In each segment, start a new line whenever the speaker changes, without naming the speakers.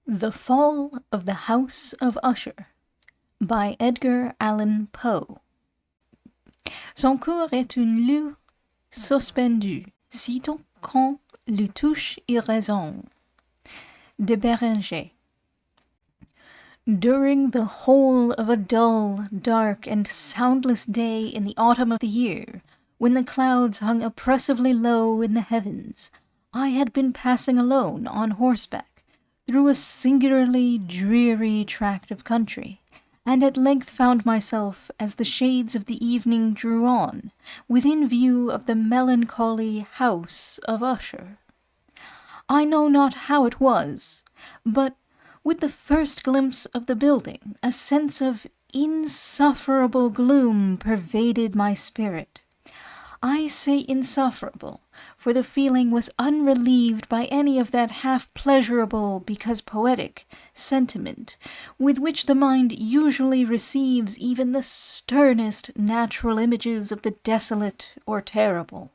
The Fall of the House of Usher by Edgar Allan Poe. Son cours est une lue suspendue, sitôt qu'on lui touche il résonne. De Béranger. During the whole of a dull, dark, and soundless day in the autumn of the year, when the clouds hung oppressively low in the heavens, I had been passing alone on horseback through a singularly dreary tract of country, and at length found myself, as the shades of the evening drew on, within view of the melancholy house of Usher. I know not how it was, but with the first glimpse of the building, a sense of insufferable gloom pervaded my spirit. I say insufferable, for the feeling was unrelieved by any of that half-pleasurable, because poetic, sentiment with which the mind usually receives even the sternest natural images of the desolate or terrible.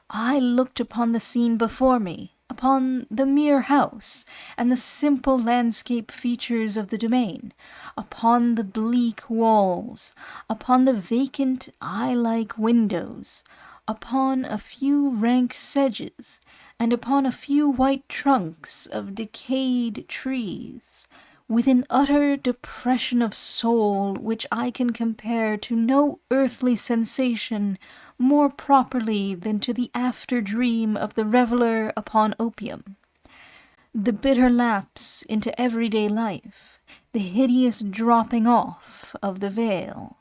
I looked upon the scene before me, upon the mere house, and the simple landscape features of the domain, upon the bleak walls, upon the vacant eye-like windows, upon a few rank sedges, and upon a few white trunks of decayed trees, with an utter depression of soul which I can compare to no earthly sensation more properly than to the after-dream of the reveller upon opium. The bitter lapse into everyday life, the hideous dropping off of the veil.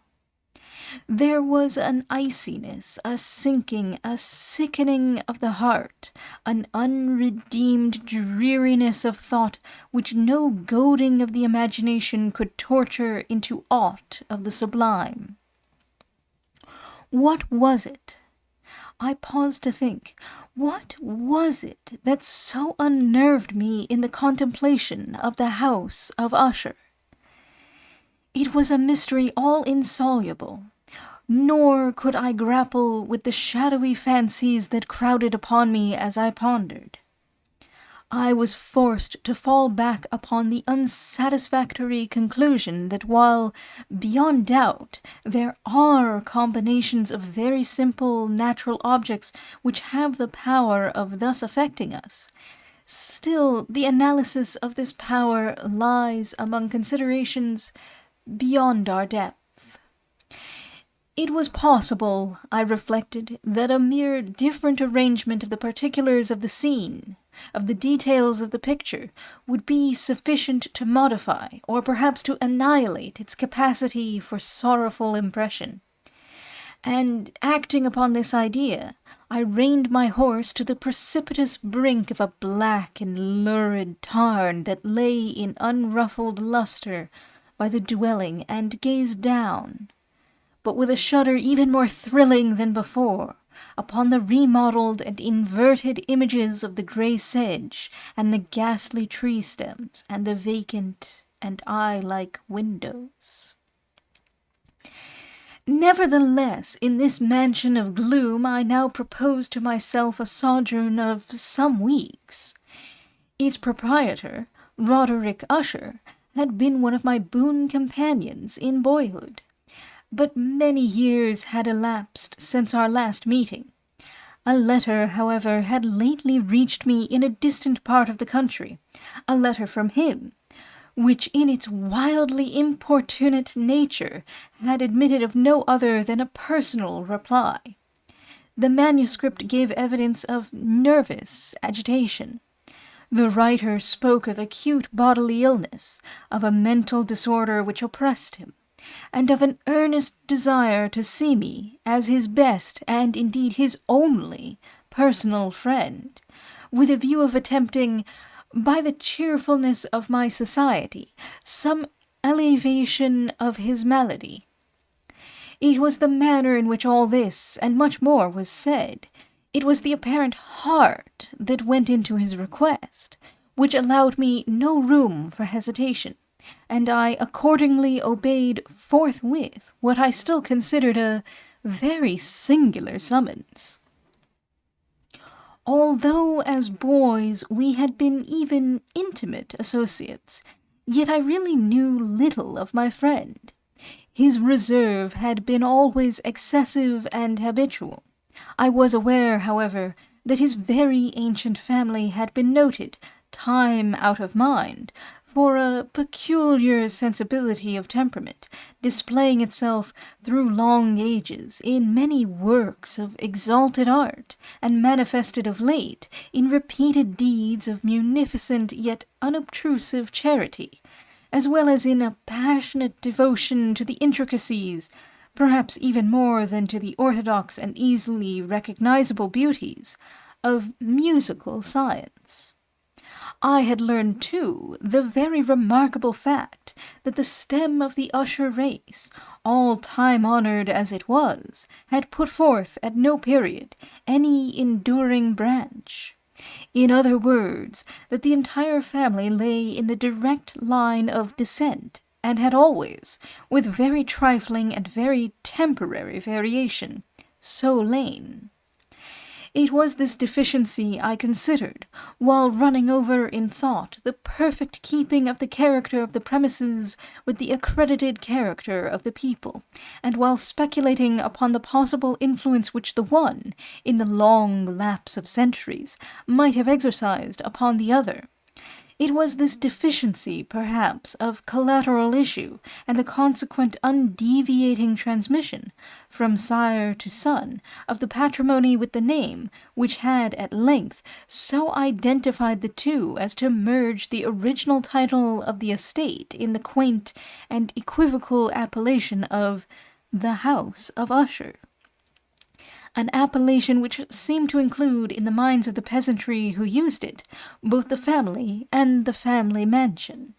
There was an iciness, a sinking, a sickening of the heart, an unredeemed dreariness of thought which no goading of the imagination could torture into aught of the sublime. What was it? I paused to think. What was it that so unnerved me in the contemplation of the house of Usher? It was a mystery all insoluble, nor could I grapple with the shadowy fancies that crowded upon me as I pondered. I was forced to fall back upon the unsatisfactory conclusion that while, beyond doubt, there are combinations of very simple natural objects which have the power of thus affecting us, still the analysis of this power lies among considerations beyond our depth. It was possible, I reflected, that a mere different arrangement of the particulars of the scene, of the details of the picture, would be sufficient to modify, or perhaps to annihilate, its capacity for sorrowful impression. And, acting upon this idea, I reined my horse to the precipitous brink of a black and lurid tarn that lay in unruffled lustre by the dwelling, and gazed down, but with a shudder even more thrilling than before, upon the remodelled and inverted images of the grey sedge, and the ghastly tree stems, and the vacant and eye-like windows. Nevertheless, in this mansion of gloom I now proposed to myself a sojourn of some weeks. Its proprietor, Roderick Usher, had been one of my boon companions in boyhood, but many years had elapsed since our last meeting. A letter, however, had lately reached me in a distant part of the country, a letter from him, which in its wildly importunate nature had admitted of no other than a personal reply. The manuscript gave evidence of nervous agitation. The writer spoke of acute bodily illness, of a mental disorder which oppressed him, and of an earnest desire to see me as his best, and indeed his only, personal friend, with a view of attempting, by the cheerfulness of my society, some alleviation of his malady. It was the manner in which all this, and much more, was said, it was the apparent heart that went into his request, which allowed me no room for hesitation, and I accordingly obeyed forthwith what I still considered a very singular summons. Although as boys we had been even intimate associates, yet I really knew little of my friend. His reserve had been always excessive and habitual. I was aware, however, that his very ancient family had been noted, time out of mind, for a peculiar sensibility of temperament, displaying itself through long ages in many works of exalted art, and manifested of late in repeated deeds of munificent yet unobtrusive charity, as well as in a passionate devotion to the intricacies, perhaps even more than to the orthodox and easily recognizable beauties, of musical science. I had learned, too, the very remarkable fact that the stem of the Usher race, all time-honored as it was, had put forth at no period any enduring branch. In other words, that the entire family lay in the direct line of descent, and had always, with very trifling and very temporary variation, so lain. It was this deficiency I considered, while running over in thought the perfect keeping of the character of the premises with the accredited character of the people, and while speculating upon the possible influence which the one, in the long lapse of centuries, might have exercised upon the other. It was this deficiency, perhaps, of collateral issue, and the consequent undeviating transmission, from sire to son, of the patrimony with the name, which had at length so identified the two as to merge the original title of the estate in the quaint and equivocal appellation of the House of Usher, an appellation which seemed to include in the minds of the peasantry who used it both the family and the family mansion.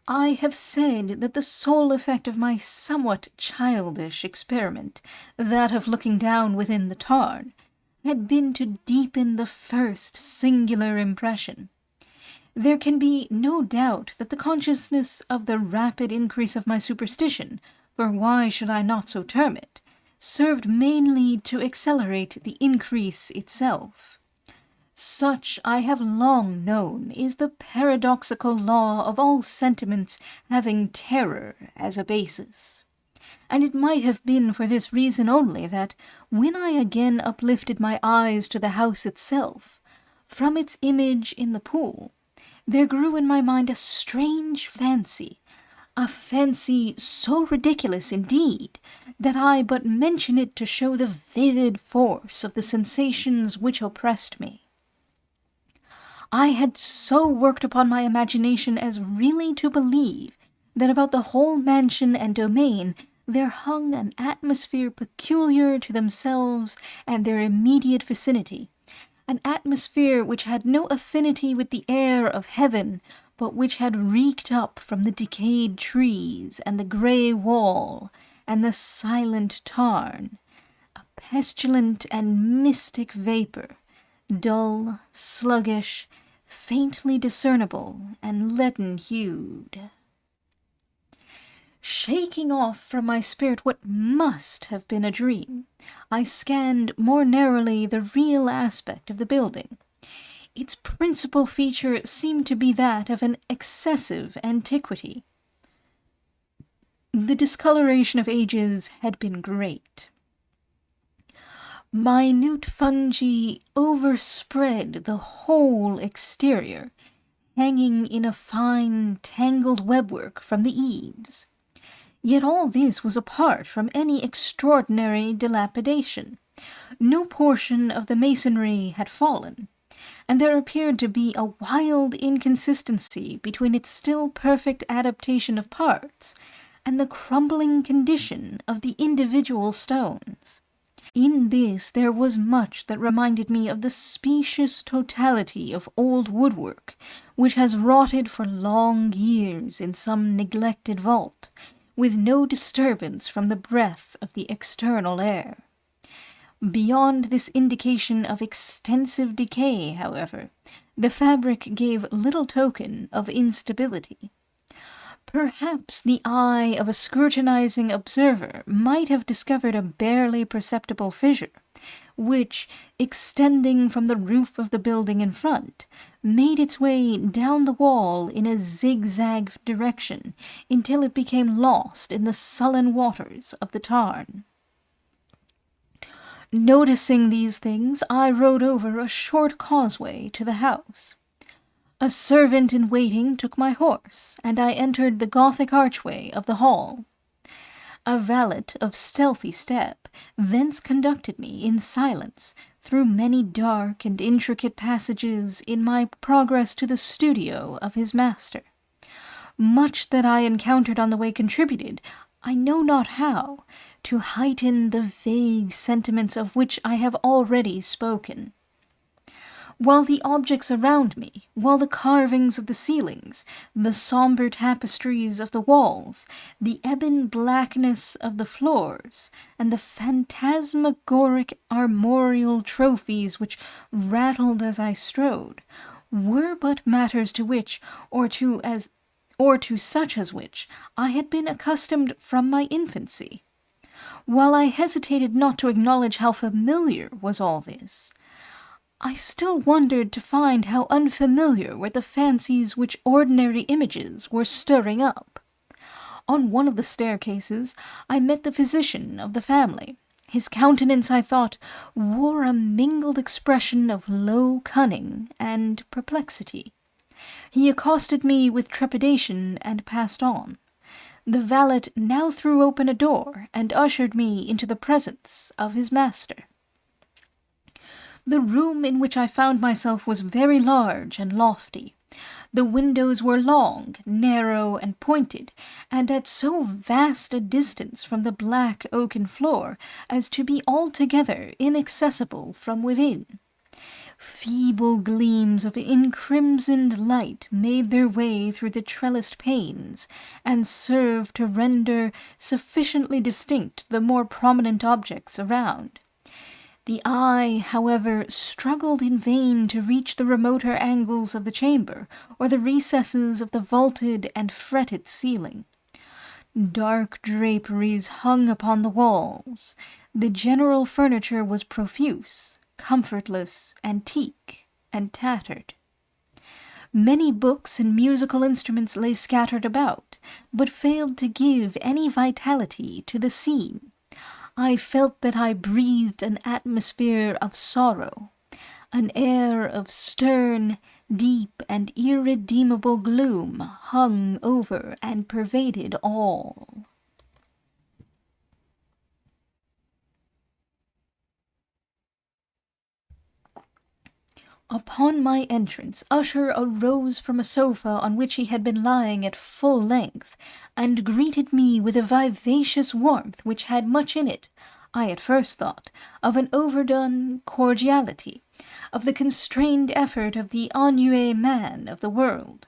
I have said that the sole effect of my somewhat childish experiment, that of looking down within the tarn, had been to deepen the first singular impression. There can be no doubt that the consciousness of the rapid increase of my superstition, for why should I not so term it, served mainly to accelerate the increase itself. Such, I have long known, is the paradoxical law of all sentiments having terror as a basis. And it might have been for this reason only that, when I again uplifted my eyes to the house itself, from its image in the pool, there grew in my mind a strange fancy, a fancy so ridiculous indeed, that I but mention it to show the vivid force of the sensations which oppressed me. I had so worked upon my imagination as really to believe that about the whole mansion and domain there hung an atmosphere peculiar to themselves and their immediate vicinity, an atmosphere which had no affinity with the air of heaven, but which had reeked up from the decayed trees, and the grey wall, and the silent tarn, a pestilent and mystic vapour, dull, sluggish, faintly discernible, and leaden-hued. Shaking off from my spirit what must have been a dream, I scanned more narrowly the real aspect of the building. Its principal feature seemed to be that of an excessive antiquity. The discoloration of ages had been great. Minute fungi overspread the whole exterior, hanging in a fine, tangled webwork from the eaves. Yet all this was apart from any extraordinary dilapidation. No portion of the masonry had fallen, and there appeared to be a wild inconsistency between its still perfect adaptation of parts and the crumbling condition of the individual stones. In this there was much that reminded me of the specious totality of old woodwork, which has rotted for long years in some neglected vault, with no disturbance from the breath of the external air. Beyond this indication of extensive decay, however, the fabric gave little token of instability. Perhaps the eye of a scrutinizing observer might have discovered a barely perceptible fissure, which, extending from the roof of the building in front, made its way down the wall in a zigzag direction until it became lost in the sullen waters of the tarn. Noticing these things, I rode over a short causeway to the house. A servant in waiting took my horse, and I entered the Gothic archway of the hall. A valet of stealthy step thence conducted me in silence through many dark and intricate passages in my progress to the studio of his master. Much that I encountered on the way contributed, I know not how, to heighten the vague sentiments of which I have already spoken. While the objects around me, while the carvings of the ceilings, the sombre tapestries of the walls, the ebon blackness of the floors, and the phantasmagoric armorial trophies which rattled as I strode, were but matters to which, or to such as which, I had been accustomed from my infancy. While I hesitated not to acknowledge how familiar was all this, I still wondered to find how unfamiliar were the fancies which ordinary images were stirring up. On one of the staircases I met the physician of the family. His countenance, I thought, wore a mingled expression of low cunning and perplexity. He accosted me with trepidation and passed on. The valet now threw open a door and ushered me into the presence of his master. The room in which I found myself was very large and lofty. The windows were long, narrow, and pointed, and at so vast a distance from the black oaken floor as to be altogether inaccessible from within. Feeble gleams of encrimsoned light made their way through the trellised panes, and served to render sufficiently distinct the more prominent objects around. The eye, however, struggled in vain to reach the remoter angles of the chamber, or the recesses of the vaulted and fretted ceiling. Dark draperies hung upon the walls. The general furniture was profuse, comfortless, antique, and tattered. Many books and musical instruments lay scattered about, but failed to give any vitality to the scene. I felt that I breathed an atmosphere of sorrow. An air of stern, deep, and irredeemable gloom hung over and pervaded all. Upon my entrance, Usher arose from a sofa on which he had been lying at full length, and greeted me with a vivacious warmth which had much in it, I at first thought, of an overdone cordiality, of the constrained effort of the ennuyé man of the world.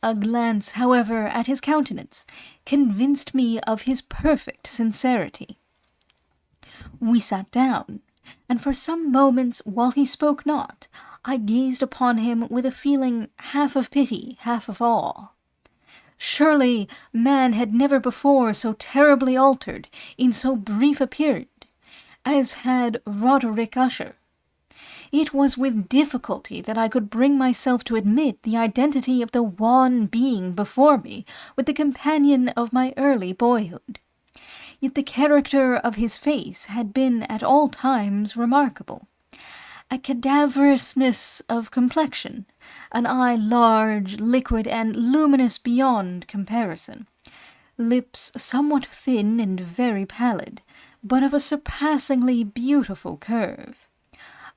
A glance, however, at his countenance convinced me of his perfect sincerity. We sat down, and for some moments, while he spoke not, I gazed upon him with a feeling half of pity, half of awe. Surely man had never before so terribly altered, in so brief a period, as had Roderick Usher. It was with difficulty that I could bring myself to admit the identity of the wan being before me with the companion of my early boyhood. Yet the character of his face had been at all times remarkable. A cadaverousness of complexion, an eye large, liquid, and luminous beyond comparison, lips somewhat thin and very pallid, but of a surpassingly beautiful curve,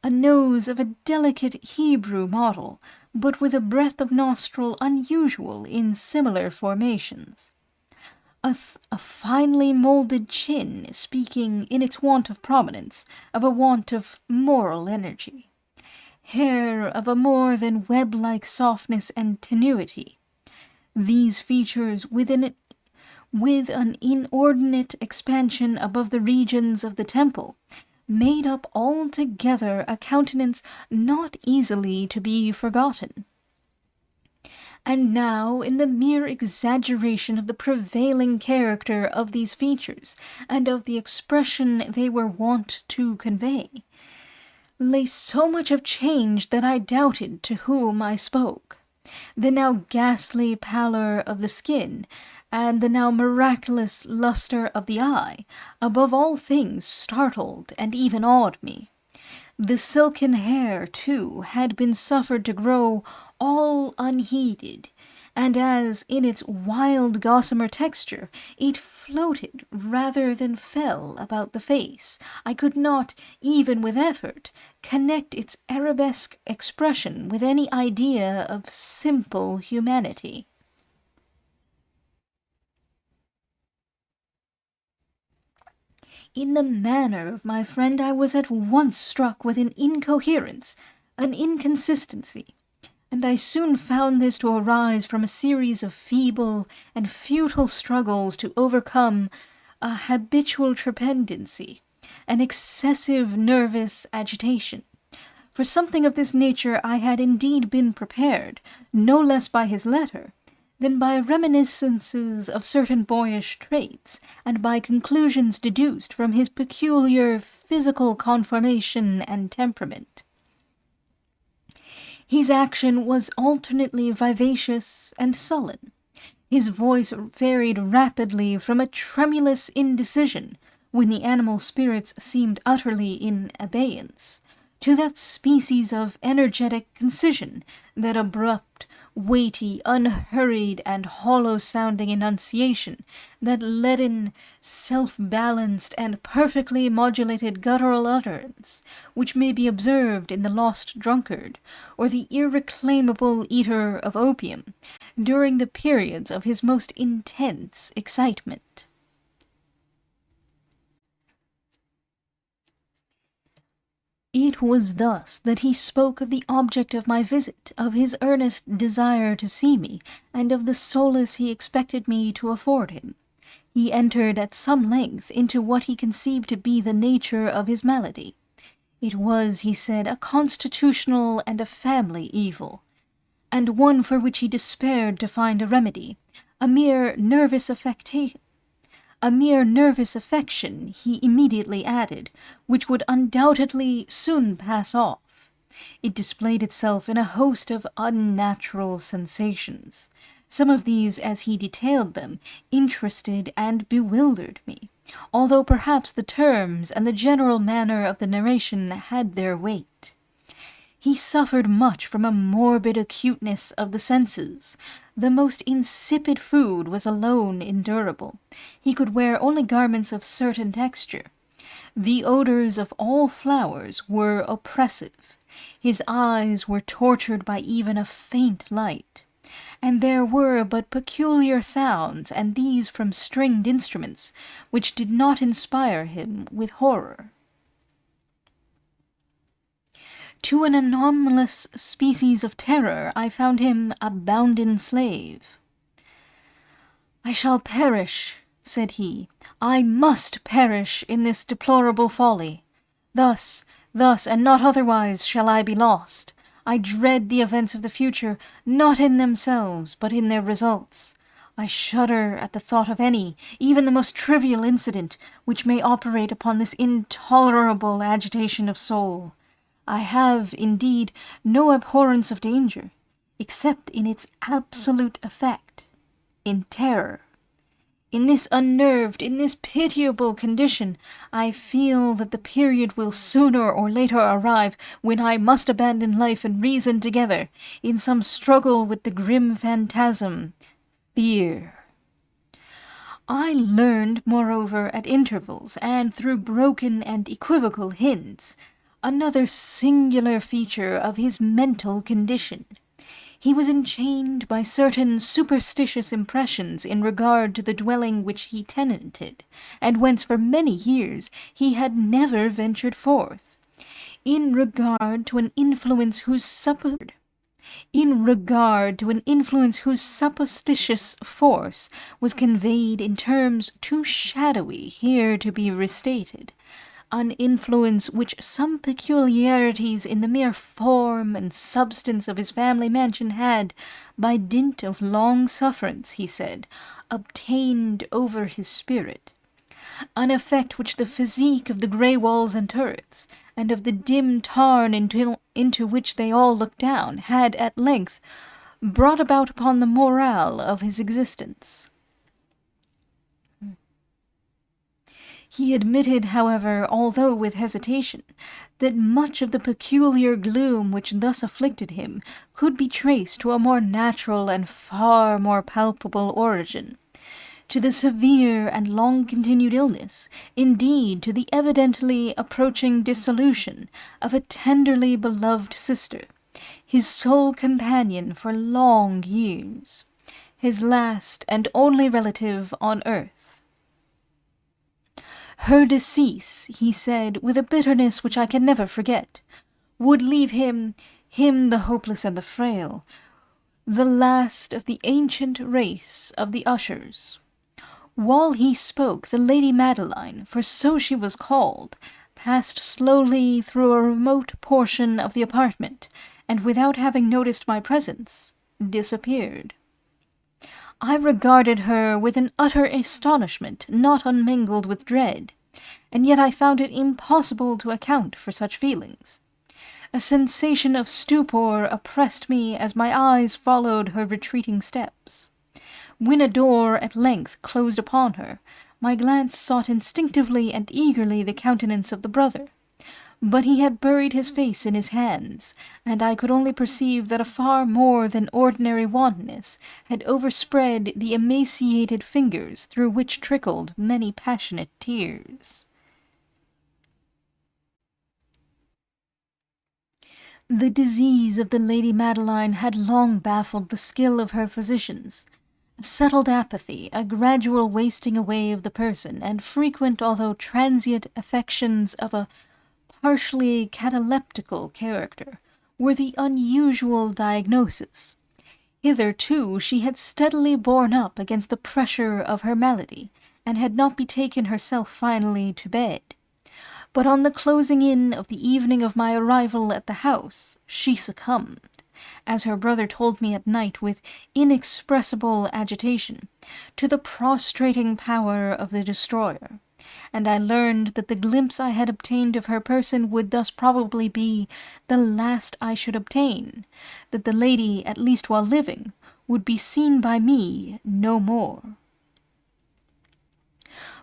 a nose of a delicate Hebrew model, but with a breadth of nostril unusual in similar formations. A finely moulded chin, speaking, in its want of prominence, of a want of moral energy. Hair of a more than web-like softness and tenuity. These features, with an inordinate expansion above the regions of the temple, made up altogether a countenance not easily to be forgotten. And now, in the mere exaggeration of the prevailing character of these features, and of the expression they were wont to convey, lay so much of change that I doubted to whom I spoke. The now ghastly pallor of the skin, and the now miraculous lustre of the eye, above all things startled and even awed me. The silken hair, too, had been suffered to grow all unheeded, and as, in its wild gossamer texture, it floated rather than fell about the face, I could not, even with effort, connect its arabesque expression with any idea of simple humanity. In the manner of my friend I was at once struck with an incoherence, an inconsistency, and I soon found this to arise from a series of feeble and futile struggles to overcome a habitual trepidancy, an excessive nervous agitation. For something of this nature I had indeed been prepared, no less by his letter, than by reminiscences of certain boyish traits, and by conclusions deduced from his peculiar physical conformation and temperament. His action was alternately vivacious and sullen. His voice varied rapidly from a tremulous indecision, when the animal spirits seemed utterly in abeyance, to that species of energetic concision, that abrupt, weighty, unhurried, and hollow-sounding enunciation, that leaden, self-balanced, and perfectly modulated guttural utterance, which may be observed in the lost drunkard, or the irreclaimable eater of opium, during the periods of his most intense excitement. It was thus that he spoke of the object of my visit, of his earnest desire to see me, and of the solace he expected me to afford him. He entered at some length into what he conceived to be the nature of his malady. It was, he said, a constitutional and a family evil, and one for which he despaired to find a remedy, a mere nervous affection, he immediately added, which would undoubtedly soon pass off. It displayed itself in a host of unnatural sensations. Some of these, as he detailed them, interested and bewildered me, although perhaps the terms and the general manner of the narration had their weight. He suffered much from a morbid acuteness of the senses. The most insipid food was alone endurable. He could wear only garments of certain texture. The odors of all flowers were oppressive. His eyes were tortured by even a faint light. And there were but peculiar sounds, and these from stringed instruments, which did not inspire him with horror. To an anomalous species of terror I found him a bounden slave. "I shall perish," said he, "I must perish in this deplorable folly. Thus, and not otherwise shall I be lost. I dread the events of the future, not in themselves, but in their results. I shudder at the thought of any, even the most trivial incident, which may operate upon this intolerable agitation of soul. I have, indeed, no abhorrence of danger, except in its absolute effect, in terror. In this unnerved, in this pitiable condition, I feel that the period will sooner or later arrive when I must abandon life and reason together, in some struggle with the grim phantasm, fear. I learned, moreover, at intervals, and through broken and equivocal hints, another singular feature of his mental condition. He was enchained by certain superstitious impressions in regard to the dwelling which he tenanted, and whence for many years he had never ventured forth, in regard to an influence whose supposititious force was conveyed in terms too shadowy here to be restated. an influence which some peculiarities in the mere form and substance of his family mansion had, by dint of long sufferance, he said, obtained over his spirit. An effect which the physique of the grey walls and turrets, and of the dim tarn into which they all looked down, had at length brought about upon the morale of his existence. He admitted, however, although with hesitation, that much of the peculiar gloom which thus afflicted him could be traced to a more natural and far more palpable origin, to the severe and long-continued illness, indeed to the evidently approaching dissolution of a tenderly beloved sister, his sole companion for long years, his last and only relative on earth. Her decease, he said, with a bitterness which I can never forget, would leave him the hopeless and the frail, the last of the ancient race of the Ushers. While he spoke, the Lady Madeline, for so she was called, passed slowly through a remote portion of the apartment, and without having noticed my presence, disappeared. I regarded her with an utter astonishment not unmingled with dread, and yet I found it impossible to account for such feelings. A sensation of stupor oppressed me as my eyes followed her retreating steps. When a door at length closed upon her, my glance sought instinctively and eagerly the countenance of the brother. But he had buried his face in his hands, and I could only perceive that a far more than ordinary wanness had overspread the emaciated fingers through which trickled many passionate tears. The disease of the Lady Madeline had long baffled the skill of her physicians. A settled apathy, a gradual wasting away of the person, and frequent although transient affections of a partially cataleptical character, were the unusual diagnosis. Hitherto she had steadily borne up against the pressure of her malady, and had not betaken herself finally to bed. But on the closing in of the evening of my arrival at the house, she succumbed, as her brother told me at night with inexpressible agitation, to the prostrating power of the destroyer, and I learned that the glimpse I had obtained of her person would thus probably be the last I should obtain, that the lady, at least while living, would be seen by me no more.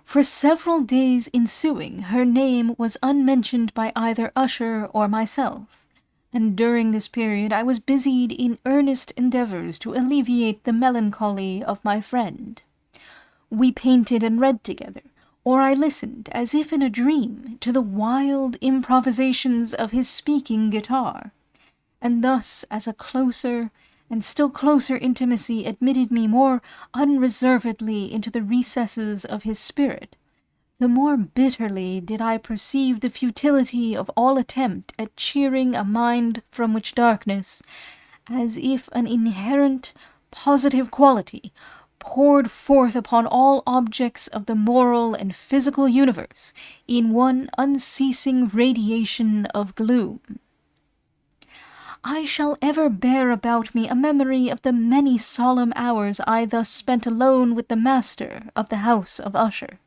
For several days ensuing, her name was unmentioned by either Usher or myself, and during this period I was busied in earnest endeavours to alleviate the melancholy of my friend. We painted and read together, or I listened, as if in a dream, to the wild improvisations of his speaking guitar, and thus, as a closer and still closer intimacy admitted me more unreservedly into the recesses of his spirit, the more bitterly did I perceive the futility of all attempt at cheering a mind from which darkness, as if an inherent positive quality, poured forth upon all objects of the moral and physical universe in one unceasing radiation of gloom. I shall ever bear about me a memory of the many solemn hours I thus spent alone with the master of the house of Usher.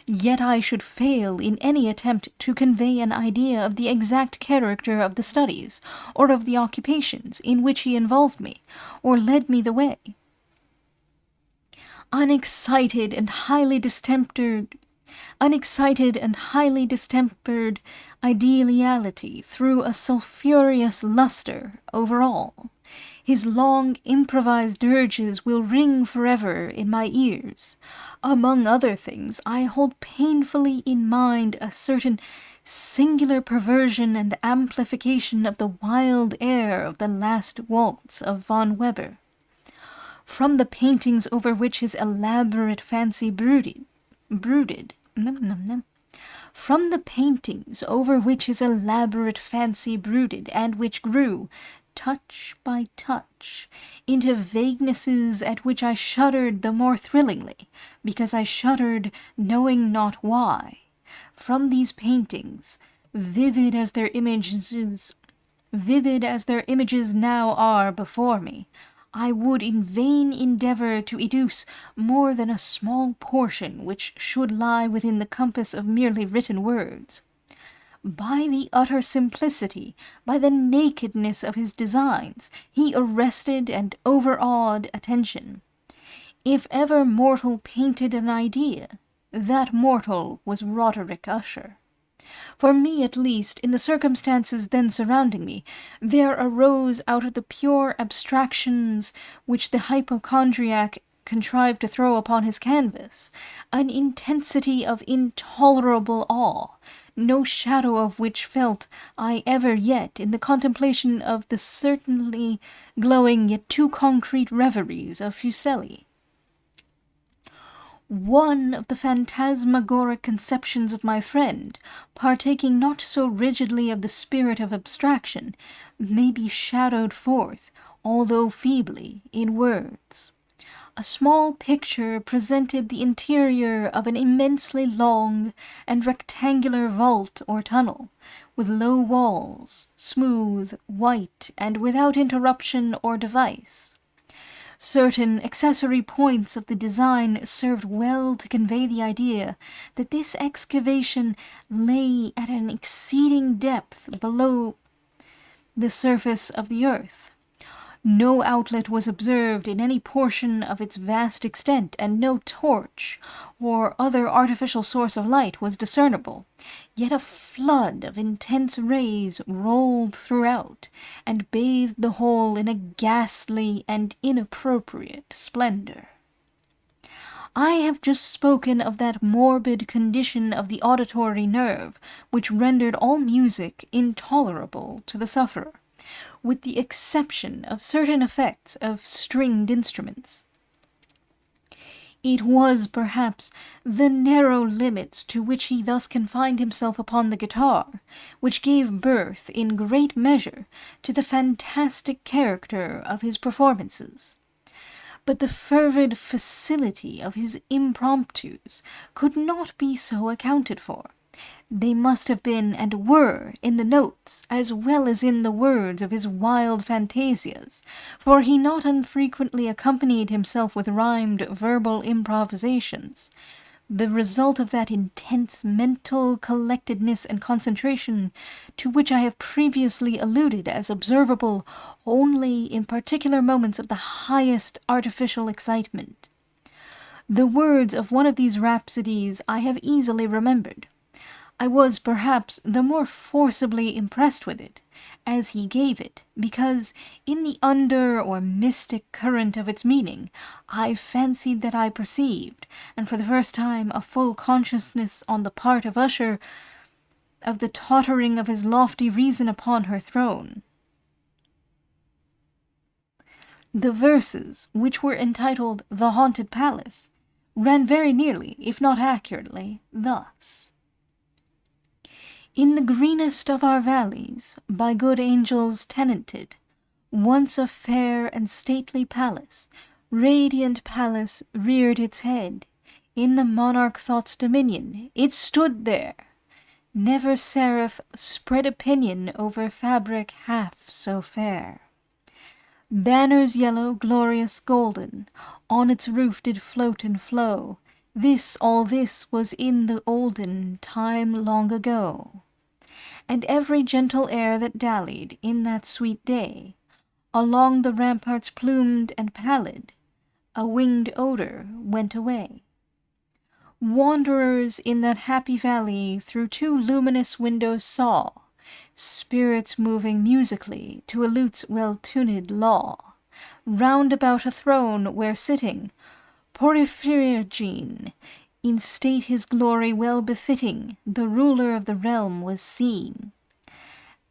Yet I should fail in any attempt to convey an idea of the exact character of the studies, or of the occupations in which he involved me, or led me the way. Unexcited and highly distempered ideality threw a sulphureous lustre over all. His long improvised dirges will ring forever in my ears. Among other things, I hold painfully in mind a certain singular perversion and amplification of the wild air of the last waltz of von Weber. From the paintings over which his elaborate fancy brooded, from the paintings over which his elaborate fancy brooded, and which grew, touch by touch, into vaguenesses at which I shuddered the more thrillingly, because I shuddered knowing not why, From these paintings, vivid as their images now are before me, I would in vain endeavour to educe more than a small portion which should lie within the compass of merely written words. By the utter simplicity, by the nakedness of his designs, he arrested and overawed attention. If ever mortal painted an idea, that mortal was Roderick Usher. For me, at least, in the circumstances then surrounding me, there arose out of the pure abstractions which the hypochondriac contrived to throw upon his canvas, an intensity of intolerable awe, no shadow of which felt I ever yet in the contemplation of the certainly glowing yet too concrete reveries of Fuseli. One of the phantasmagoric conceptions of my friend, partaking not so rigidly of the spirit of abstraction, may be shadowed forth, although feebly, in words. A small picture presented the interior of an immensely long and rectangular vault or tunnel, with low walls, smooth, white, and without interruption or device. Certain accessory points of the design served well to convey the idea that this excavation lay at an exceeding depth below the surface of the earth. No outlet was observed in any portion of its vast extent, and no torch or other artificial source of light was discernible. Yet a flood of intense rays rolled throughout, and bathed the whole in a ghastly and inappropriate splendor. I have just spoken of that morbid condition of the auditory nerve which rendered all music intolerable to the sufferer, with the exception of certain effects of stringed instruments. It was, perhaps, the narrow limits to which he thus confined himself upon the guitar, which gave birth, in great measure, to the fantastic character of his performances. But the fervid facility of his impromptus could not be so accounted for. They must have been and were in the notes as well as in the words of his wild fantasias, for he not unfrequently accompanied himself with rhymed verbal improvisations, the result of that intense mental collectedness and concentration to which I have previously alluded as observable only in particular moments of the highest artificial excitement. The words of one of these rhapsodies I have easily remembered. I was, perhaps, the more forcibly impressed with it, as he gave it, because, in the under or mystic current of its meaning, I fancied that I perceived, and for the first time, a full consciousness on the part of Usher, of the tottering of his lofty reason upon her throne. The verses, which were entitled The Haunted Palace, ran very nearly, if not accurately, thus. In the greenest of our valleys, by good angels tenanted, once a fair and stately palace, radiant palace reared its head. In the monarch thought's dominion, it stood there. Never seraph spread a pinion over fabric half so fair. Banners yellow, glorious, golden, on its roof did float and flow. All this was in the olden time long ago. And every gentle air that dallied in that sweet day, along the ramparts plumed and pallid, a winged odor went away. Wanderers in that happy valley through two luminous windows saw spirits moving musically to a lute's well-tuned law, round about a throne where sitting Porphyrogene, in state his glory well befitting, the ruler of the realm was seen.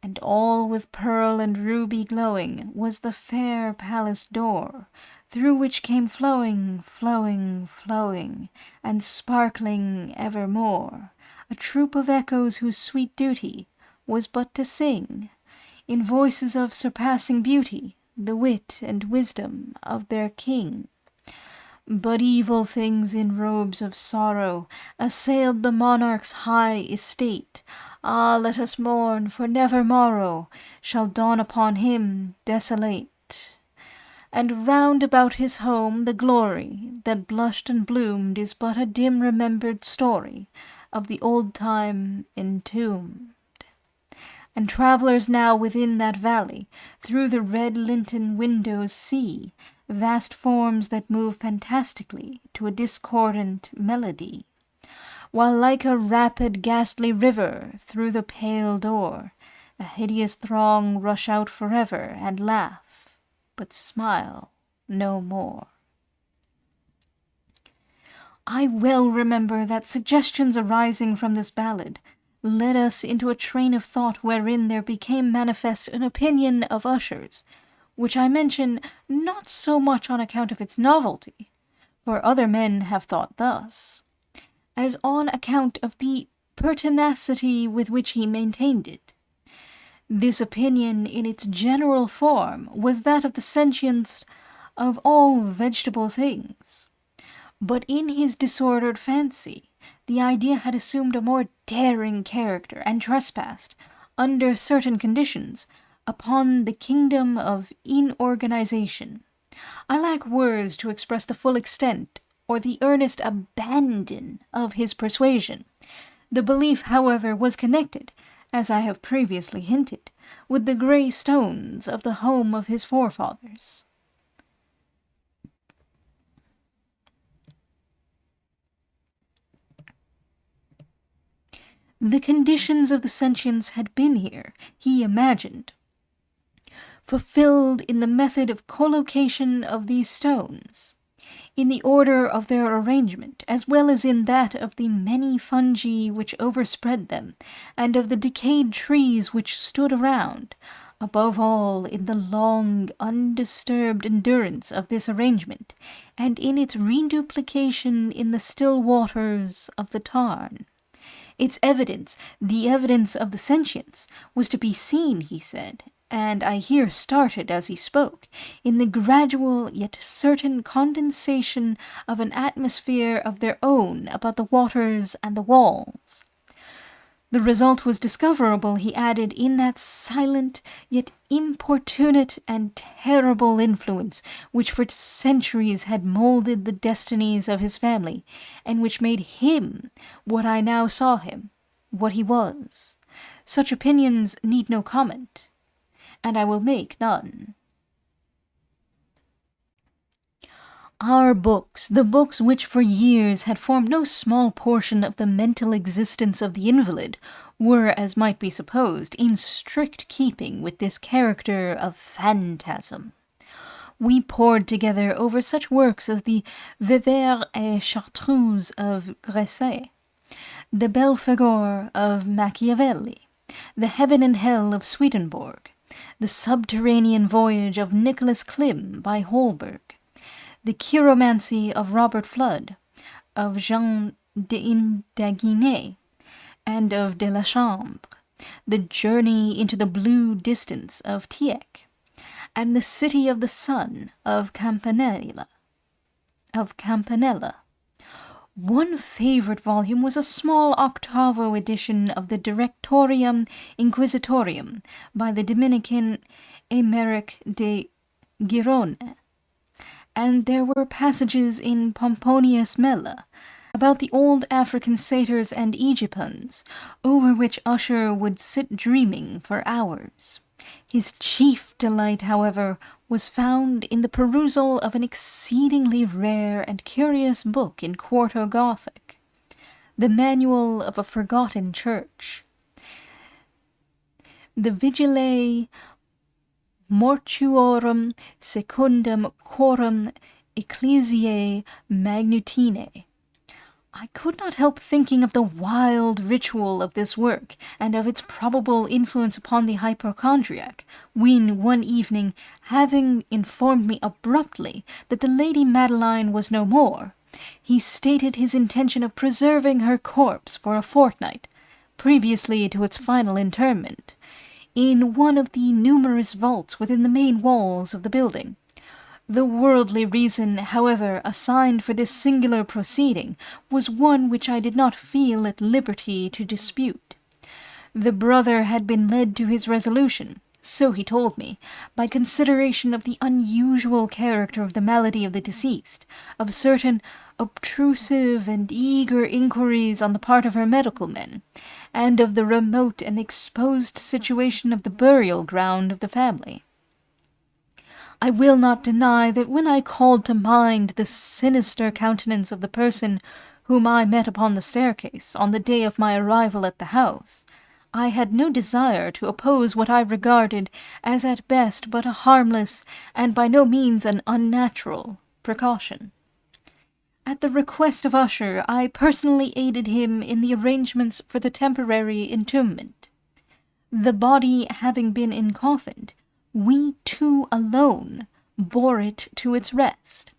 And all with pearl and ruby glowing was the fair palace door, through which came flowing, flowing, flowing, and sparkling evermore, a troop of echoes whose sweet duty was but to sing, in voices of surpassing beauty, the wit and wisdom of their king. But evil things in robes of sorrow assailed the monarch's high estate. Ah, let us mourn, for never morrow shall dawn upon him desolate. And round about his home the glory that blushed and bloomed is but a dim remembered story of the old time entombed. And travellers now within that valley through the red linten windows see vast forms that move fantastically to a discordant melody, while like a rapid ghastly river through the pale door a hideous throng rush out forever and laugh, but smile no more. I well remember that suggestions arising from this ballad led us into a train of thought wherein there became manifest an opinion of Usher's, which I mention not so much on account of its novelty, for other men have thought thus, as on account of the pertinacity with which he maintained it. This opinion in its general form was that of the sentience of all vegetable things. But in his disordered fancy, the idea had assumed a more daring character and trespassed, under certain conditions, upon the kingdom of inorganization. I lack words to express the full extent or the earnest abandon of his persuasion. The belief, however, was connected, as I have previously hinted, with the grey stones of the home of his forefathers. The conditions of the sentience had been here, he imagined, fulfilled in the method of collocation of these stones, in the order of their arrangement, as well as in that of the many fungi which overspread them, and of the decayed trees which stood around, above all in the long, undisturbed endurance of this arrangement, and in its reduplication in the still waters of the tarn. Its evidence, the evidence of the sentience, was to be seen, he said, and I here started as he spoke, in the gradual yet certain condensation of an atmosphere of their own about the waters and the walls. The result was discoverable, he added, in that silent, yet importunate and terrible influence which for centuries had moulded the destinies of his family, and which made him what I now saw him, what he was. Such opinions need no comment, and I will make none. Our books, the books which for years had formed no small portion of the mental existence of the invalid, were, as might be supposed, in strict keeping with this character of phantasm. We pored together over such works as the Viver et Chartreuse of Gresset, the Belphegor of Machiavelli, the Heaven and Hell of Swedenborg, the Subterranean Voyage of Nicholas Klim by Holberg, the Chiromancy of Robert Flood, of Jean d'Indaginé, and of de la Chambre, the Journey into the Blue Distance of Tieck, and the City of the Sun of Campanella. One favorite volume was a small octavo edition of the Directorium Inquisitorium by the Dominican Emeric de Girone, and there were passages in Pomponius Mela about the old African satyrs and Aegyptians, over which Usher would sit dreaming for hours. His chief delight, however, was found in the perusal of an exceedingly rare and curious book in quarto Gothic, the Manual of a Forgotten Church, the Vigilae Mortuorum Secundum Coram Ecclesiae Magnutinae. I could not help thinking of the wild ritual of this work, and of its probable influence upon the hypochondriac, when, one evening, having informed me abruptly that the Lady Madeline was no more, he stated his intention of preserving her corpse for a fortnight, previously to its final interment, in one of the numerous vaults within the main walls of the building, The worldly reason, however, assigned for this singular proceeding was one which I did not feel at liberty to dispute. The brother had been led to his resolution, so he told me, by consideration of the unusual character of the malady of the deceased, of certain obtrusive and eager inquiries on the part of her medical men, and of the remote and exposed situation of the burial ground of the family. I will not deny that when I called to mind the sinister countenance of the person whom I met upon the staircase on the day of my arrival at the house, I had no desire to oppose what I regarded as at best but a harmless, and by no means an unnatural, precaution. At the request of Usher, I personally aided him in the arrangements for the temporary entombment. The body having been encoffined, we two alone bore it to its rest.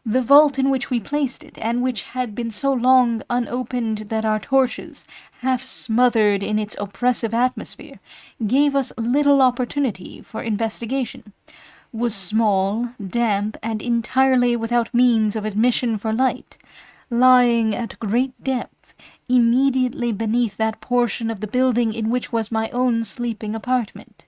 The vault in which we placed it, and which had been so long unopened that our torches, half smothered in its oppressive atmosphere, gave us little opportunity for investigation, was small, damp, and entirely without means of admission for light, lying at great depth, immediately beneath that portion of the building in which was my own sleeping apartment.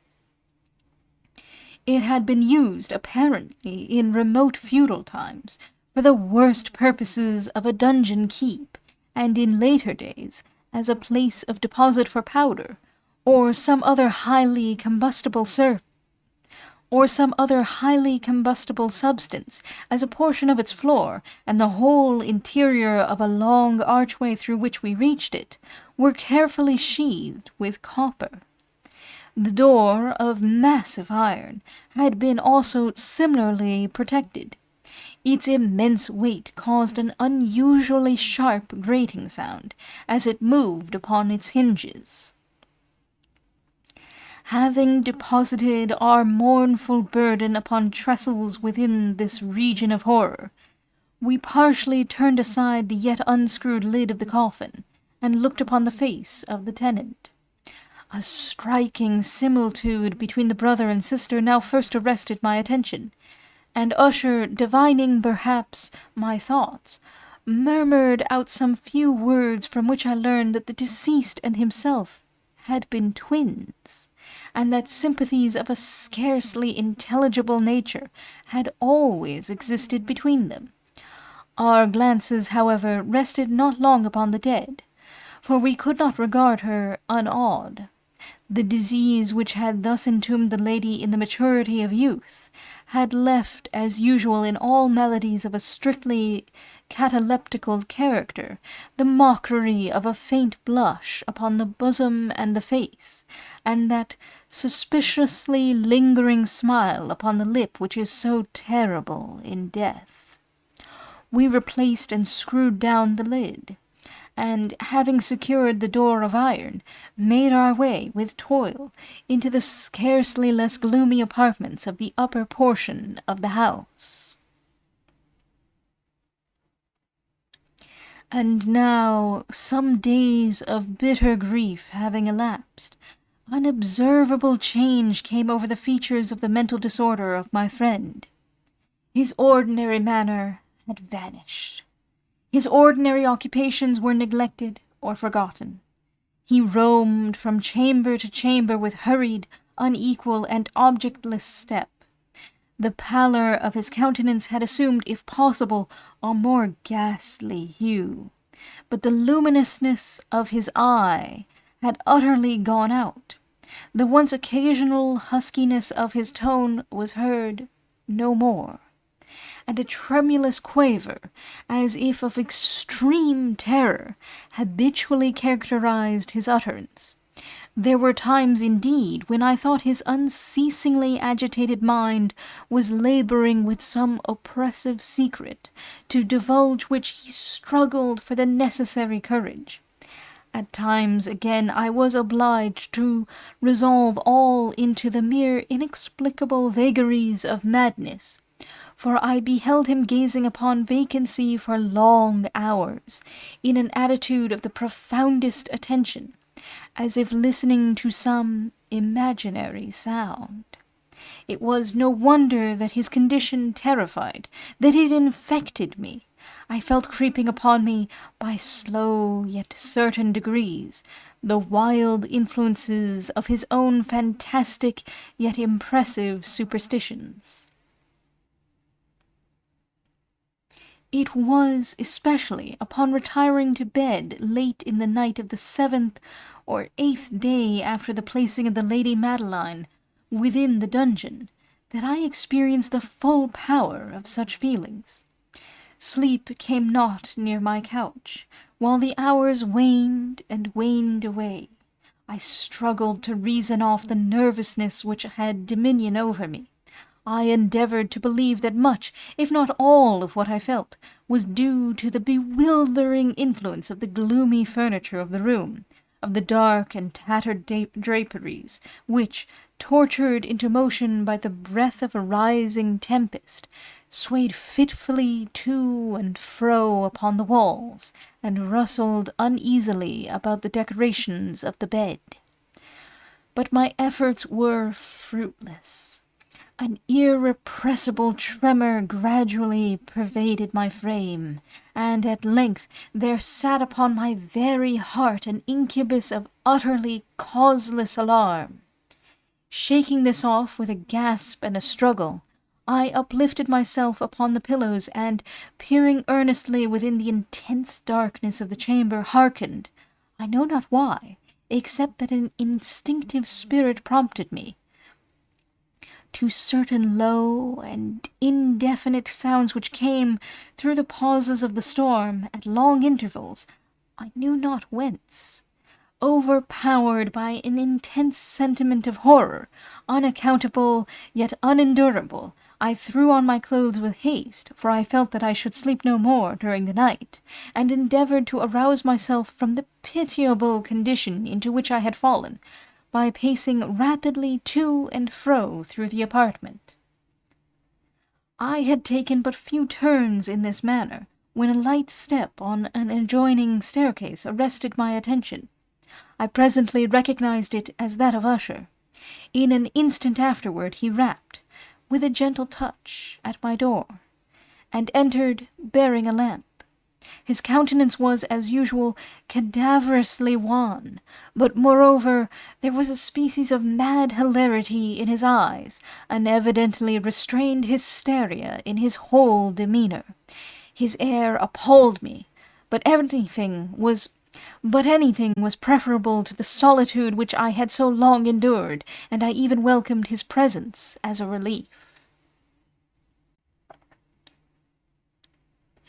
It had been used, apparently, in remote feudal times, for the worst purposes of a dungeon keep, and in later days, as a place of deposit for powder, or some other highly combustible substance, as a portion of its floor, and the whole interior of a long archway through which we reached it, were carefully sheathed with copper. The door, of massive iron, had been also similarly protected. Its immense weight caused an unusually sharp grating sound as it moved upon its hinges. Having deposited our mournful burden upon trestles within this region of horror, we partially turned aside the yet unscrewed lid of the coffin, and looked upon the face of the tenant. A striking similitude between the brother and sister now first arrested my attention, and Usher, divining perhaps my thoughts, murmured out some few words from which I learned that the deceased and himself had been twins, and that sympathies of a scarcely intelligible nature had always existed between them. Our glances, however, rested not long upon the dead, for we could not regard her unawed. The disease which had thus entombed the lady in the maturity of youth had left, as usual in all maladies of a strictly cataleptical character, the mockery of a faint blush upon the bosom and the face, and that suspiciously lingering smile upon the lip which is so terrible in death. We replaced and screwed down the lid, and, having secured the door of iron, made our way with toil into the scarcely less gloomy apartments of the upper portion of the house. And now, some days of bitter grief having elapsed, an observable change came over the features of the mental disorder of my friend. His ordinary manner had vanished. His ordinary occupations were neglected or forgotten. He roamed from chamber to chamber with hurried, unequal, and objectless step. The pallor of his countenance had assumed, if possible, a more ghastly hue, but the luminousness of his eye had utterly gone out. The once occasional huskiness of his tone was heard no more, and a tremulous quaver, as if of extreme terror, habitually characterized his utterance. There were times, indeed, when I thought his unceasingly agitated mind was laboring with some oppressive secret, to divulge which he struggled for the necessary courage. At times, again, I was obliged to resolve all into the mere inexplicable vagaries of madness, for I beheld him gazing upon vacancy for long hours, in an attitude of the profoundest attention, as if listening to some imaginary sound. It was no wonder that his condition terrified, that it infected me. I felt creeping upon me, by slow yet certain degrees, the wild influences of his own fantastic yet impressive superstitions. It was especially upon retiring to bed late in the night of the 7th or 8th day after the placing of the Lady Madeline within the dungeon that I experienced the full power of such feelings. Sleep came not near my couch, while the hours waned and waned away. I struggled to reason off the nervousness which had dominion over me. I endeavoured to believe that much, if not all, of what I felt was due to the bewildering influence of the gloomy furniture of the room, of the dark and tattered draperies, which, tortured into motion by the breath of a rising tempest, swayed fitfully to and fro upon the walls, and rustled uneasily about the decorations of the bed. But my efforts were fruitless. An irrepressible tremor gradually pervaded my frame, and at length there sat upon my very heart an incubus of utterly causeless alarm. Shaking this off with a gasp and a struggle, I uplifted myself upon the pillows, and, peering earnestly within the intense darkness of the chamber, hearkened, I know not why, except that an instinctive spirit prompted me, to certain low and indefinite sounds which came, through the pauses of the storm, at long intervals, I knew not whence. Overpowered by an intense sentiment of horror, unaccountable yet unendurable, I threw on my clothes with haste, for I felt that I should sleep no more during the night, and endeavoured to arouse myself from the pitiable condition into which I had fallen, by pacing rapidly to and fro through the apartment. I had taken but few turns in this manner, when a light step on an adjoining staircase arrested my attention. I presently recognized it as that of Usher. In an instant afterward he rapped, with a gentle touch, at my door, and entered bearing a lamp. His countenance was, as usual, cadaverously wan, but moreover there was a species of mad hilarity in his eyes, an evidently restrained hysteria in his whole demeanour. His air appalled me, but anything was preferable to the solitude which I had so long endured, and I even welcomed his presence as a relief.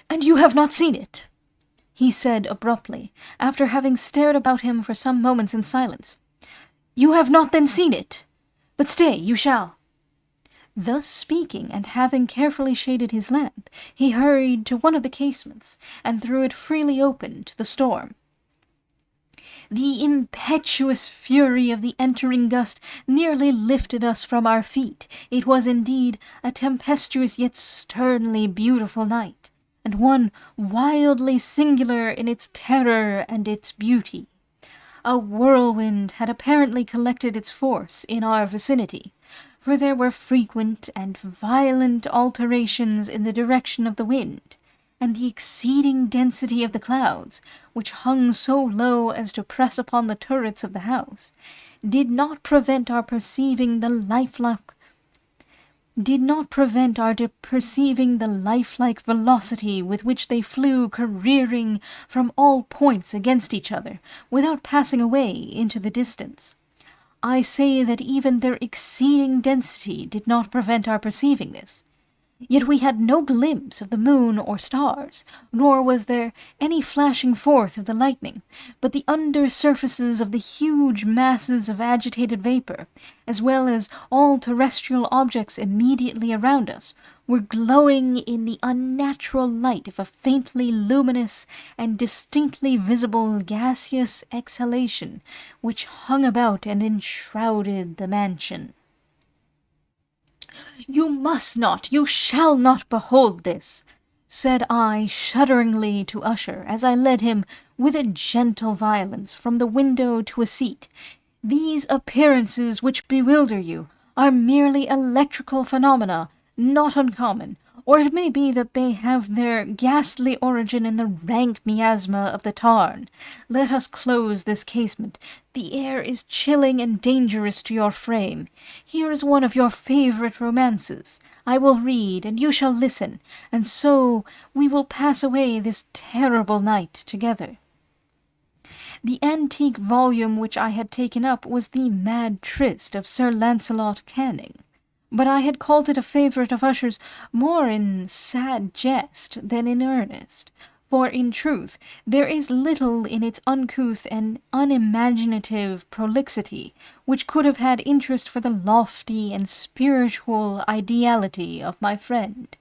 "And you have not seen it?" he said abruptly, after having stared about him for some moments in silence. "You have not then seen it? But stay, you shall." Thus speaking, and having carefully shaded his lamp, he hurried to one of the casements, and threw it freely open to the storm. The impetuous fury of the entering gust nearly lifted us from our feet. It was indeed a tempestuous yet sternly beautiful night, and one wildly singular in its terror and its beauty. A whirlwind had apparently collected its force in our vicinity, for there were frequent and violent alterations in the direction of the wind, and the exceeding density of the clouds, which hung so low as to press upon the turrets of the house, did not prevent our perceiving the lifelike velocity with which they flew careering from all points against each other, without passing away into the distance. I say that even their exceeding density did not prevent our perceiving this. Yet we had no glimpse of the moon or stars, nor was there any flashing forth of the lightning, but the under surfaces of the huge masses of agitated vapour, as well as all terrestrial objects immediately around us, were glowing in the unnatural light of a faintly luminous and distinctly visible gaseous exhalation which hung about and enshrouded the mansion. "You must not, you shall not behold this," said I shudderingly to Usher, as I led him, with a gentle violence, from the window to a seat. "These appearances which bewilder you are merely electrical phenomena, not uncommon, or it may be that they have their ghastly origin in the rank miasma of the tarn. Let us close this casement. The air is chilling and dangerous to your frame. Here is one of your favorite romances. I will read, and you shall listen, and so we will pass away this terrible night together." The antique volume which I had taken up was the Mad Tryst of Sir Lancelot Canning, but I had called it a favourite of Usher's more in sad jest than in earnest, for in truth there is little in its uncouth and unimaginative prolixity which could have had interest for the lofty and spiritual ideality of my friend.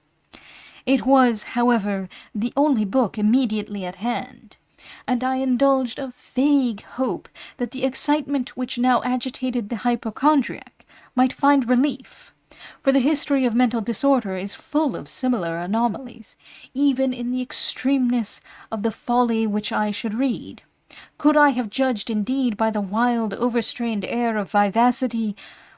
It was, however, the only book immediately at hand, and I indulged a vague hope that the excitement which now agitated the hypochondriac might find relief, for the history of mental disorder is full of similar anomalies, even in the extremeness of the folly which I should read. Could I have judged indeed by the wild overstrained air of vivacity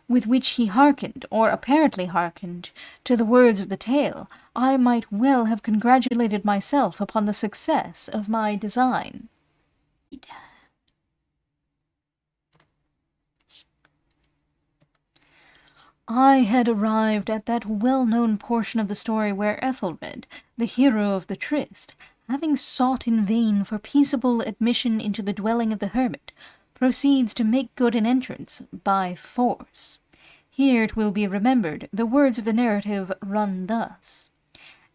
with which he hearkened, or apparently hearkened, to the words of the tale, I might well have congratulated myself upon the success of my design. I had arrived at that well-known portion of the story where Ethelred, the hero of the tryst, having sought in vain for peaceable admission into the dwelling of the hermit, proceeds to make good an entrance by force. Here, it will be remembered, the words of the narrative run thus: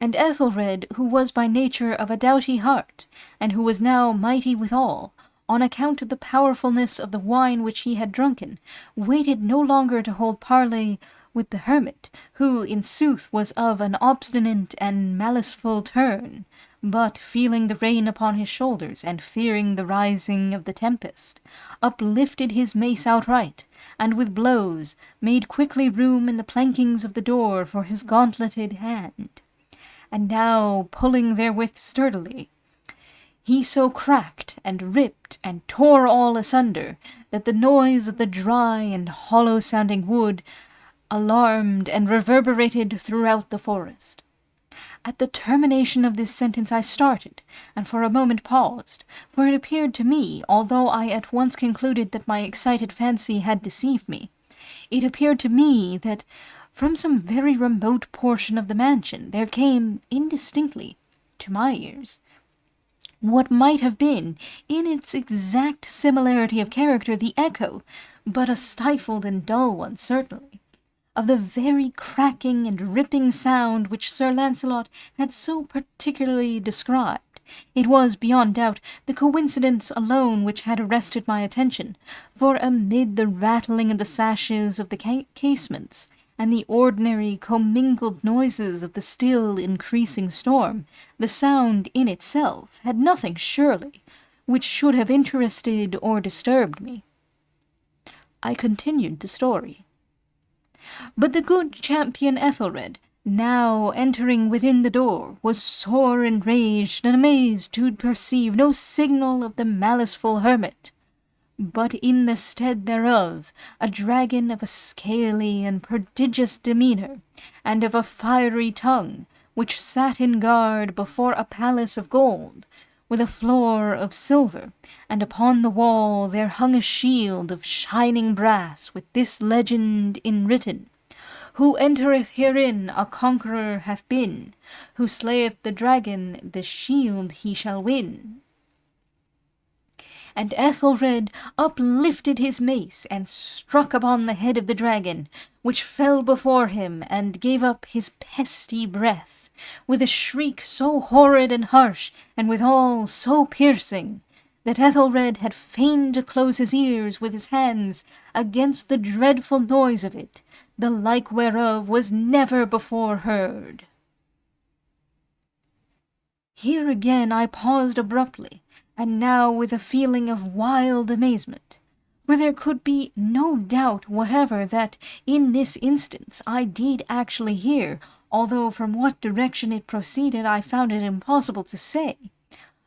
"And Ethelred, who was by nature of a doughty heart, and who was now mighty withal, on account of the powerfulness of the wine which he had drunken, waited no longer to hold parley with the hermit, who in sooth was of an obstinate and maliceful turn, but, feeling the rain upon his shoulders, and fearing the rising of the tempest, uplifted his mace outright, and with blows made quickly room in the plankings of the door for his gauntleted hand. And now, pulling therewith sturdily, he so cracked and ripped and tore all asunder, that the noise of the dry and hollow-sounding wood alarmed and reverberated throughout the forest." At the termination of this sentence I started, and for a moment paused, for it appeared to me, although I at once concluded that my excited fancy had deceived me, it appeared to me that from some very remote portion of the mansion there came indistinctly, to my ears, what might have been, in its exact similarity of character, the echo, but a stifled and dull one certainly, of the very cracking and ripping sound which Sir Lancelot had so particularly described. It was, beyond doubt, the coincidence alone which had arrested my attention, for amid the rattling of the sashes of the casements, and the ordinary commingled noises of the still increasing storm, the sound in itself had nothing, surely, which should have interested or disturbed me. I continued the story. But the good champion Ethelred, now entering within the door, was sore enraged and amazed to perceive no signal of the maliceful hermit, but in the stead thereof a dragon of a scaly and prodigious demeanour, and of a fiery tongue, which sat in guard before a palace of gold, with a floor of silver, and upon the wall there hung a shield of shining brass, with this legend enwritten: "Who entereth herein a conqueror hath been, who slayeth the dragon the shield he shall win." And Ethelred uplifted his mace and struck upon the head of the dragon, which fell before him and gave up his pesty breath, with a shriek so horrid and harsh, and withal so piercing, that Ethelred had fain to close his ears with his hands against the dreadful noise of it, the like whereof was never before heard. Here again I paused abruptly, and now with a feeling of wild amazement, for there could be no doubt whatever that in this instance I did actually hear, although from what direction it proceeded I found it impossible to say,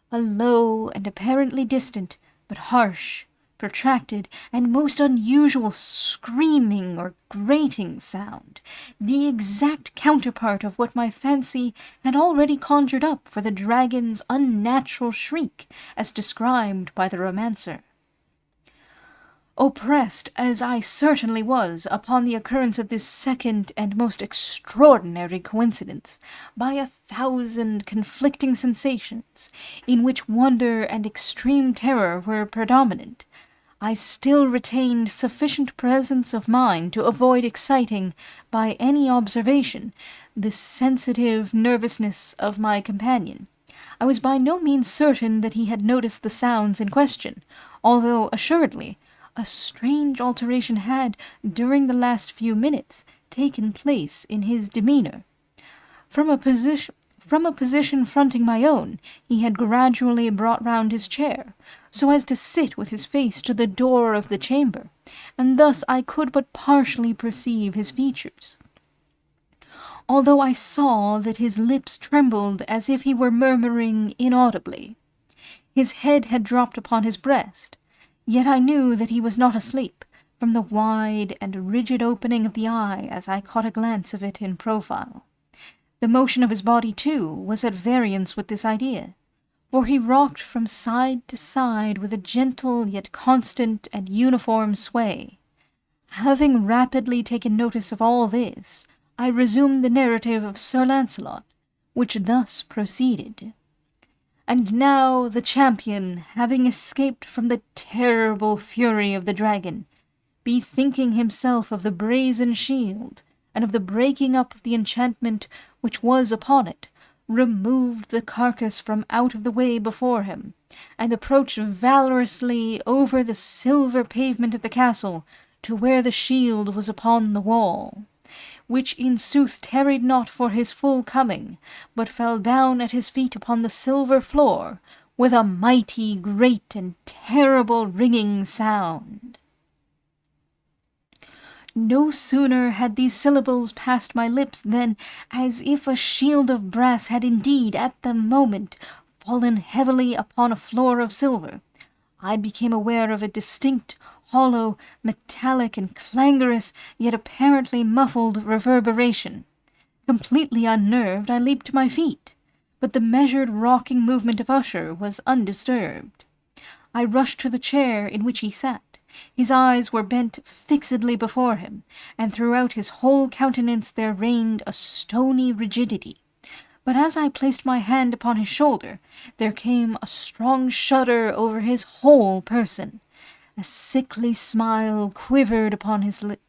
a low and apparently distant, but harsh, protracted, and most unusual screaming or grating sound, the exact counterpart of what my fancy had already conjured up for the dragon's unnatural shriek, as described by the romancer. Oppressed, as I certainly was, upon the occurrence of this second and most extraordinary coincidence, by 1,000 conflicting sensations, in which wonder and extreme terror were predominant, I still retained sufficient presence of mind to avoid exciting, by any observation, the sensitive nervousness of my companion. I was by no means certain that he had noticed the sounds in question, although, assuredly, a strange alteration had, during the last few minutes, taken place in his demeanour. From a position fronting my own, he had gradually brought round his chair, so as to sit with his face to the door of the chamber, and thus I could but partially perceive his features. Although I saw that his lips trembled as if he were murmuring inaudibly. His head had dropped upon his breast, yet I knew that he was not asleep, from the wide and rigid opening of the eye as I caught a glance of it in profile. The motion of his body, too, was at variance with this idea, for he rocked from side to side with a gentle yet constant and uniform sway. Having rapidly taken notice of all this, I resumed the narrative of Sir Launcelot, which thus proceeded. And now the champion, having escaped from the terrible fury of the dragon, bethinking himself of the brazen shield, and of the breaking up of the enchantment which was upon it, removed the carcass from out of the way before him, and approached valorously over the silver pavement of the castle to where the shield was upon the wall, which in sooth tarried not for his full coming, but fell down at his feet upon the silver floor, with a mighty, great, and terrible ringing sound. No sooner had these syllables passed my lips than, as if a shield of brass had indeed at the moment fallen heavily upon a floor of silver, I became aware of a distinct, hollow, metallic, and clangorous, yet apparently muffled reverberation. Completely unnerved, I leaped to my feet, but the measured rocking movement of Usher was undisturbed. I rushed to the chair in which he sat. His eyes were bent fixedly before him, and throughout his whole countenance there reigned a stony rigidity. But as I placed my hand upon his shoulder, there came a strong shudder over his whole person. A sickly smile quivered about his lips,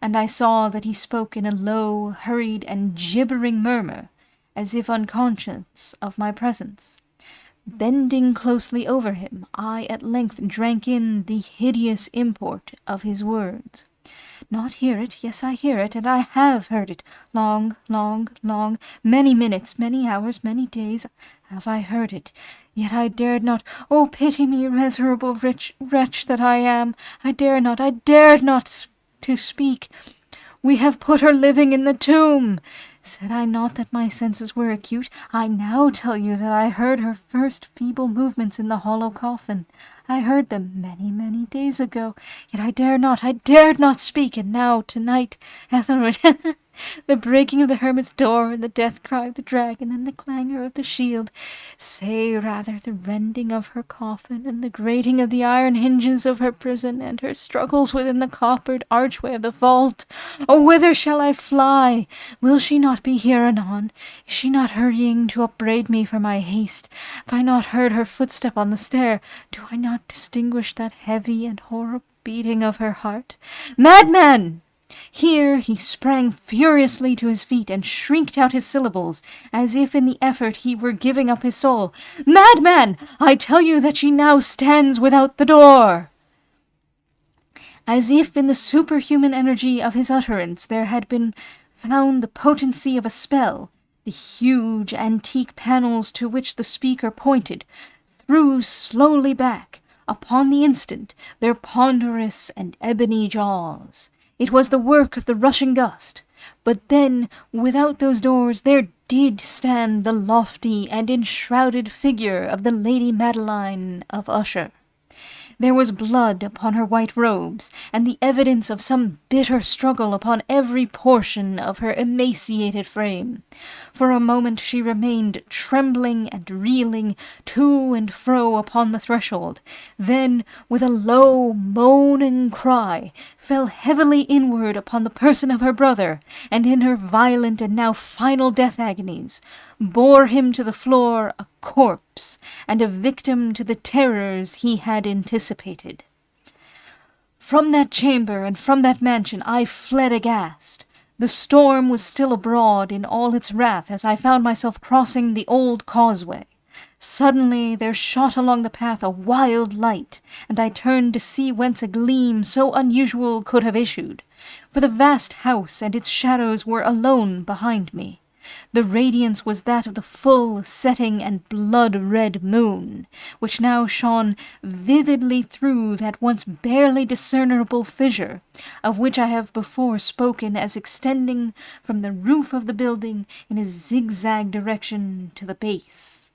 and I saw that he spoke in a low, hurried, and gibbering murmur, as if unconscious of my presence. Bending closely over him, I at length drank in the hideous import of his words. Not hear it, yes, I hear it, and I have heard it. Long, many minutes, many hours, many days have I heard it. Yet I dared not, oh, pity me, miserable wretch that I am. I dared not to speak. We have put her living in the tomb. Said I not that my senses were acute? I now tell you that I heard her first feeble movements in the hollow coffin. I heard them many days ago, yet I dared not speak, and now, tonight, Ethelred, the breaking of the hermit's door, and the death cry of the dragon, and the clangor of the shield, say rather the rending of her coffin, and the grating of the iron hinges of her prison, and her struggles within the coppered archway of the vault. Oh, whither shall I fly? Will she not be here anon? Is she not hurrying to upbraid me for my haste? Have I not heard her footstep on the stair? Do I not distinguish that heavy and horrible beating of her heart? Madman! Here he sprang furiously to his feet and shrieked out his syllables, as if in the effort he were giving up his soul. Madman! I tell you that she now stands without the door. As if in the superhuman energy of his utterance there had been found the potency of a spell, the huge antique panels to which the speaker pointed threw slowly back, upon the instant, their ponderous and ebony jaws. It was the work of the rushing gust, but then, without those doors, there did stand the lofty and enshrouded figure of the Lady Madeline of Usher. There was blood upon her white robes, and the evidence of some bitter struggle upon every portion of her emaciated frame. For a moment she remained trembling and reeling to and fro upon the threshold, then, with a low, moaning cry, fell heavily inward upon the person of her brother, and in her violent and now final death agonies, bore him to the floor a corpse, and a victim to the terrors he had anticipated. From that chamber and from that mansion I fled aghast. The storm was still abroad in all its wrath as I found myself crossing the old causeway. Suddenly there shot along the path a wild light, and I turned to see whence a gleam so unusual could have issued, for the vast house and its shadows were alone behind me. The radiance was that of the full, setting, and blood-red moon, which now shone vividly through that once barely discernible fissure, of which I have before spoken as extending from the roof of the building in a zigzag direction to the base.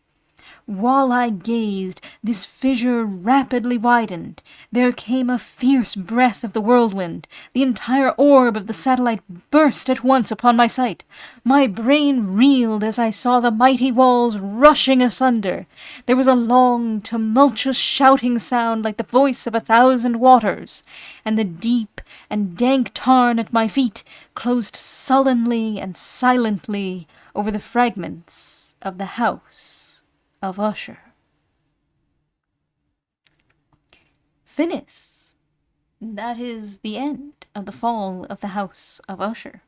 While I gazed, this fissure rapidly widened. There came a fierce breath of the whirlwind. The entire orb of the satellite burst at once upon my sight. My brain reeled as I saw the mighty walls rushing asunder. There was a long, tumultuous shouting sound like the voice of 1,000 waters, and the deep and dank tarn at my feet closed sullenly and silently over the fragments of the house of Usher. Finis. That is the end of the fall of the house of Usher.